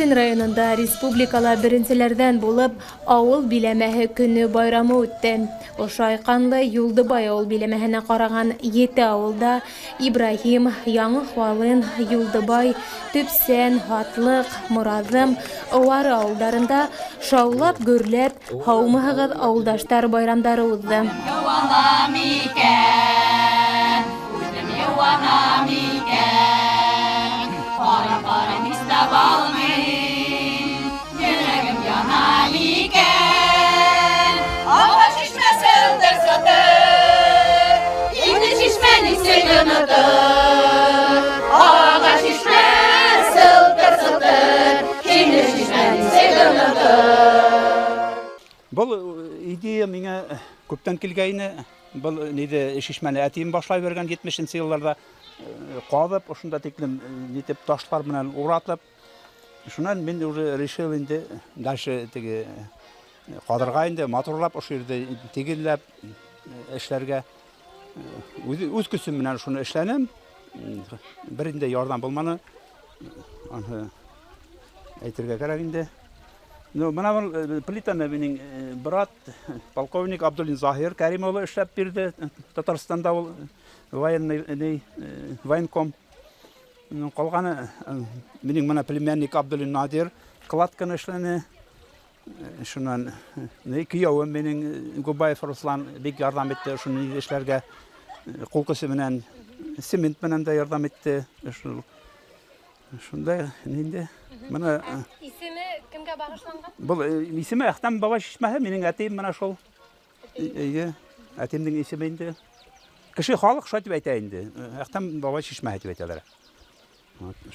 Иглин районында республикала беренчеләрдән булып авыл биләмәһе көне байрамы үтте. Ошай канлы Юлдыбай авыл биләмәһенә караган 7 авылда Ибрахим, Яңы Хвалын, Юлдыбай, Төпсән, Хатлык, Муразым, Ывары авылдарында шаулап гөрләп һаумыгыз авылдаштар байрамдары узды. Бұл идея меңе көптен келгейіне, бұл неде шешмәні әтейін башлай берген 70-ші елларда қадып, ұшында теклім нетеп ташлар менен уратып, шунан мен уже решил инде дальше теге қадырға инде моторлап, ұшы ерде тегелләп эшләргә үз көсім менен шуны эшләнем. Бірінде ярдан болманы, әйтергә кәрәк инде. Мына плитаны менің брат, полковник Абдулин Захир Кәримұлы эшләп бирде. Татарстанда ул военком. Қалғаны менің мына племянник Абдулин Надир кладканы эшләне. Шунан күйеуім менің Губаев Руслан бик ярдәм итте шуны эшләргә. Кул көсе менән цемент менән дә ярдәм итте. Шундай инде. Мына Исеме кемгә багышланган? Бұл исеме Әхтәм баба шишмәһе, менің әтейім мына шул. Әтейімнің исеме инде. Кеше халық шулай дип әйтә инде. Әхтәм баба шишмәһе дип әйтәләр.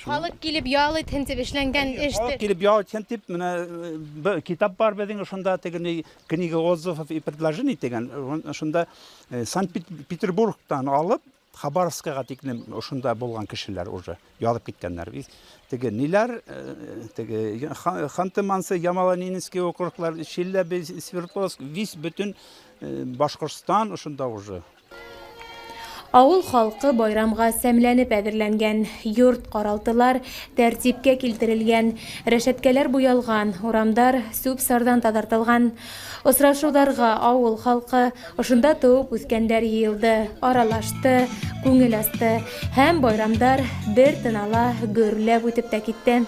Халык килеп ялый тентеп эшләнгән эште. Халык килеп ялый тентеп, менә китап бар безнең шунда тегене книга отзывов и предложений дигән. Шунда Санкт-Петербургтан алып Хабаровскага тиклем ошында булган кешеләр уже ялып киткәннәр. Теге ниләр, теге Ханты-Мансы, Ямало-Ненецкий округлар, Челябі, Свердловск, весь бүтән Башкортстан ошында уже. Авыл халкы байрамга сәмләнеп әзерләнгән, йорт каралтылар тәртипкә килтерелгән, рәшәткәләр буялган, урамдар сүп-сардан тазартылган. Осрашуларга авыл халкы ошында туып үскәннәр йыелды, аралашты, күңел асты һәм байрамдар бер тынала гөрләп үтеп тә китте.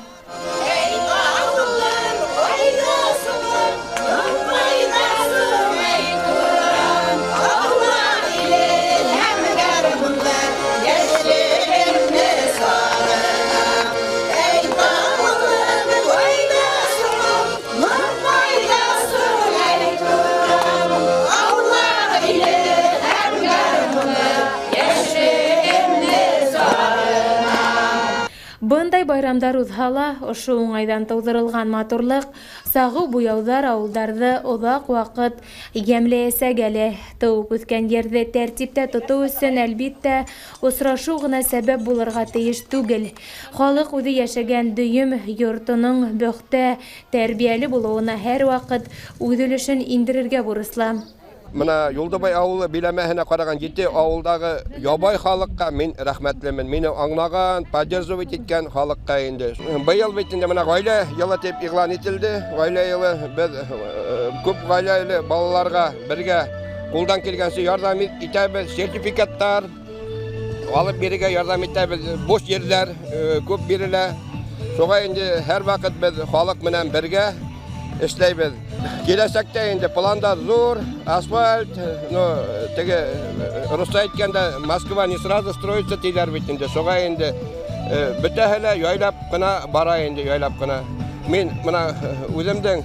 Бындай байрамдар узһала, ошо уңайдан тудырылган матурлык, сагу буяудар авылдарды узак вакыт ямләясәк әле. Туып үскән ерде тәртиптә тоту өчен әлбиттә осрашу гына сәбәп булырга тиеш түгел. Халык үзе яшәгән дөйем йортының бөхтә тәрбияле булуына һәр вакыт үз өлешен индерергә бурыслы. Мына Юлдыбай авылы биләмәһенә караган 7 авылдагы ябай халыкка мин рәхмәтлемен. Мине аңлаган, поддерживать иткән халыкка инде. Быел бит инде мына гаилә елы дип игълан ителде. Гаилә елы без күп гаиләле балаларга бергә кулдан килгәнчә ярдәм итәбез, сертификаттар алып бирергә ярдәм итәбез. Бош ерләр күп бирелә. Шуңа инде һәр вакыт без халык менән бергә эшләйбез. Киләсәктә инде пландар зур, асфальт, теге русча әйткәндә Москва не сразу строится диләр бит инде. Шуңа инде бөтәһелә яйлап кына бара инде, яйлап кына. Мин мына үземнең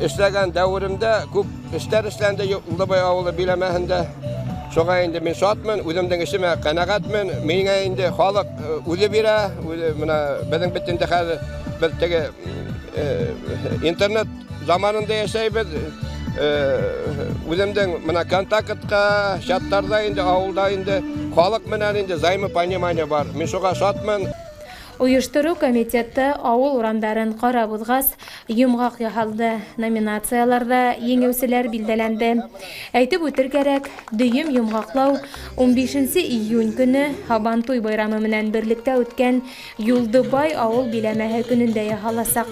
эшләгән дәвремдә күп эшләр эшләнде Юлдыбай авылы биләмәһендә. Шуңа инде мин шатмын, үземнең эшемә канәгатьмен. Миңа инде халык үзе бирә, мына безнең бит инде хәзер без теге интернет zamanında yaşayıp özümden mına kontaktga, şartlarda indi, avulda indi, halk menen indi, zayımı понимание var. Men şoğa şatmın. Уйыштыру комитеты ауыл урамдарын карап узгас, йомгак яһалды. Номинацияларда еңеүселәр билдәләнде. Әйтеп үтер кирәк, дөйем йомгаклау 15 июнь көне Һабантуй байрамы менән берлектә үткән Юлдыбай авыл биләмәһе көнендә яһалачак.